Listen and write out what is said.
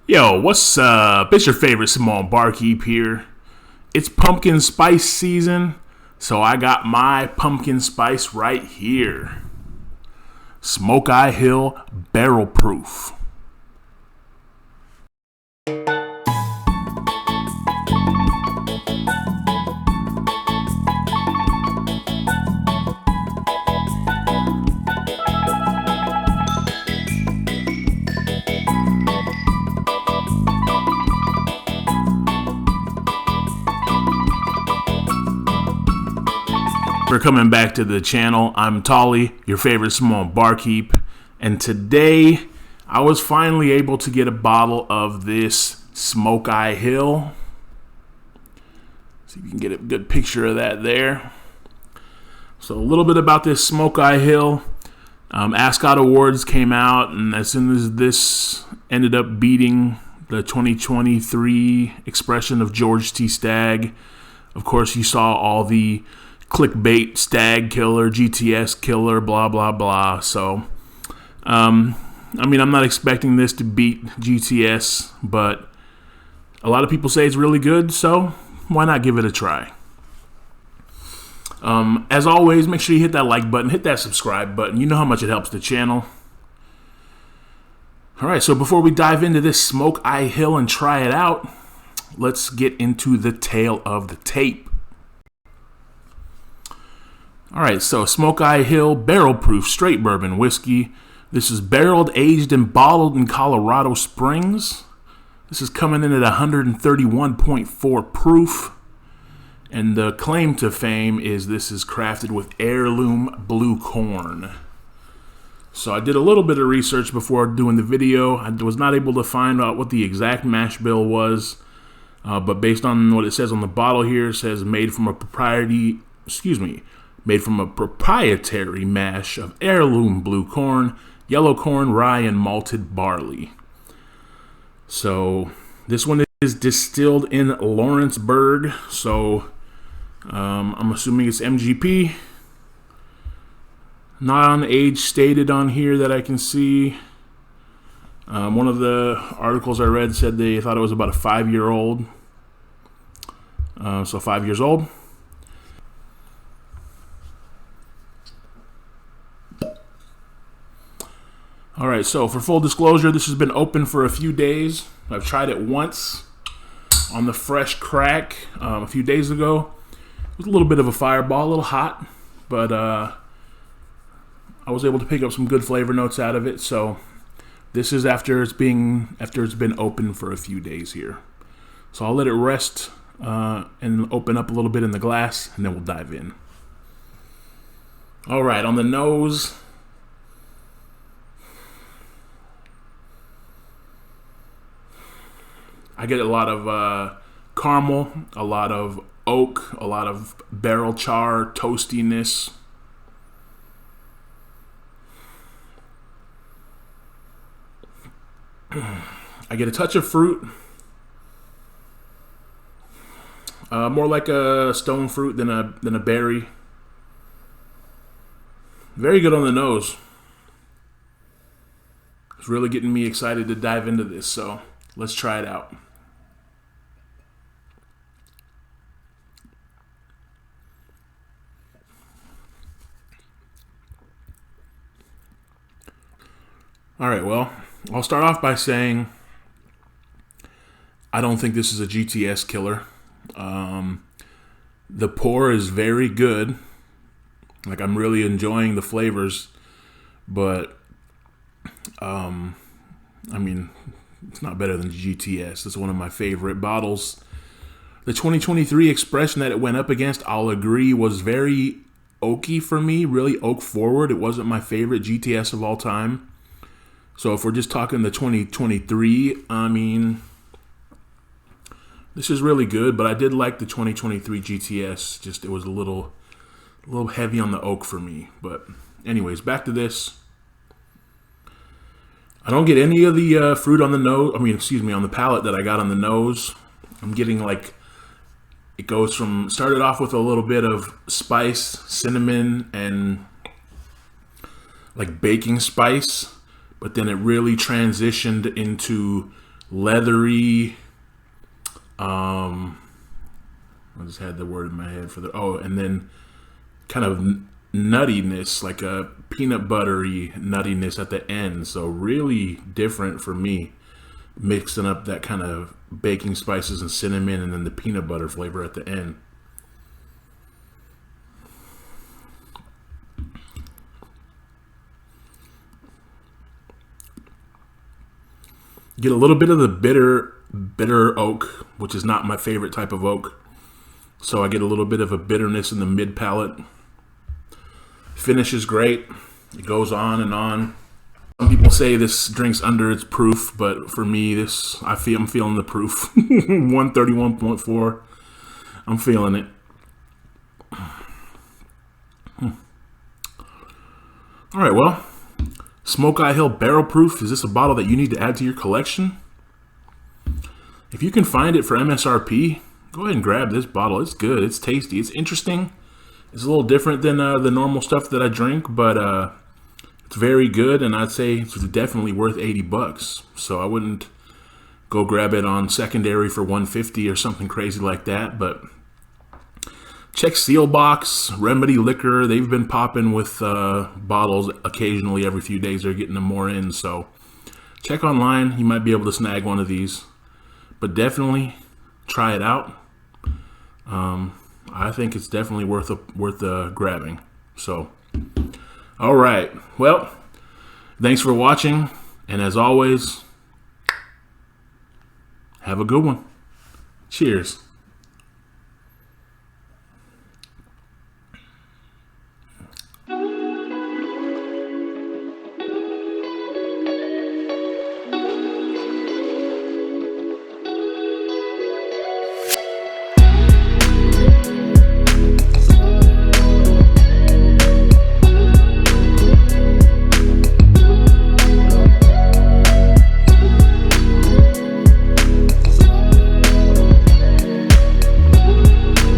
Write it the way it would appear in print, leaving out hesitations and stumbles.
Yo, what's up? It's your favorite Samoan Barkeep here. It's pumpkin spice season, so I got my pumpkin spice right here. Smokeye Hill Barrel Proof. For coming back to the channel, I'm Tolley, your favorite Samoan Barkeep, and today I was finally able to get a bottle of this Smokeye Hill. See if you can get a good picture of that there. So a little bit about this Smokeye Hill. ASCOT Awards came out, and as soon as this ended up beating the 2023 expression of George T. Stagg, of course you saw all the clickbait, stag killer, GTS killer, blah, blah, blah. So, I'm not expecting this to beat GTS, but a lot of people say it's really good, so why not give it a try? As always, make sure you hit that like button, hit that subscribe button. You know how much it helps the channel. All right, so before we dive into this Smokeye Hill and try it out, let's get into the tale of the tape. All right, so Smokeye Hill Barrel Proof Straight Bourbon Whiskey. This is barreled, aged, and bottled in Colorado Springs. This is coming in at 131.4 proof. And the claim to fame is this is crafted with heirloom blue corn. So I did a little bit of research before doing the video. I was not able to find out what the exact mash bill was. But based on what it says on the bottle here, it says made from a proprietary mash of heirloom blue corn, yellow corn, rye, and malted barley. So this one is distilled in Lawrenceburg. So I'm assuming it's MGP. Non-age stated on here that I can see. One of the articles I read said they thought it was about a 5-year-old. So 5 years old. All right, so for full disclosure, this has been open for a few days. I've tried it once on the fresh crack a few days ago. It was a little bit of a fireball, a little hot, but I was able to pick up some good flavor notes out of it. So this is after it's been open for a few days here. So I'll let it rest and open up a little bit in the glass, and then we'll dive in. All right, on the nose, I get a lot of caramel, a lot of oak, a lot of barrel char, toastiness. I get a touch of fruit. More like a stone fruit than a berry. Very good on the nose. It's really getting me excited to dive into this, so let's try it out. All right, well, I'll start off by saying I don't think this is a GTS killer. The pour is very good. Like, I'm really enjoying the flavors, but it's not better than GTS. It's one of my favorite bottles. The 2023 expression that it went up against, I'll agree, was very oaky for me, really oak forward. It wasn't my favorite GTS of all time. So if we're just talking the 2023, this is really good, but I did like the 2023 GTS. Just it was a little heavy on the oak for me. But anyways, back to this. I don't get any of the fruit on the nose. On the palate that I got on the nose. I'm getting it goes from, started off with a little bit of spice, cinnamon, and like baking spice. But then it really transitioned into leathery. I just had the word in my head for the, and then kind of nuttiness, like a peanut buttery nuttiness at the end. So really different for me, mixing up that kind of baking spices and cinnamon and then the peanut butter flavor at the end. Get a little bit of the bitter oak, which is not my favorite type of oak. So I get a little bit of a bitterness in the mid palate. Finish is great. It goes on and on. Some people say this drink's under its proof, but for me, I'm feeling the proof. 131.4. I'm feeling it. All right, well, Smokeye Hill Barrel Proof. Is this a bottle that you need to add to your collection? If you can find it for MSRP, go ahead and grab this bottle. It's good. It's tasty. It's interesting. It's a little different than the normal stuff that I drink, but it's very good, and I'd say it's definitely worth $80. So I wouldn't go grab it on secondary for $150 or something crazy like that, but check Sealbox, Remedy Liquor. They've been popping with bottles occasionally. Every few days they're getting them more in, so check online. You might be able to snag one of these, but definitely try it out. I think it's definitely worth grabbing. So, all right. Well, thanks for watching, and as always, have a good one. Cheers.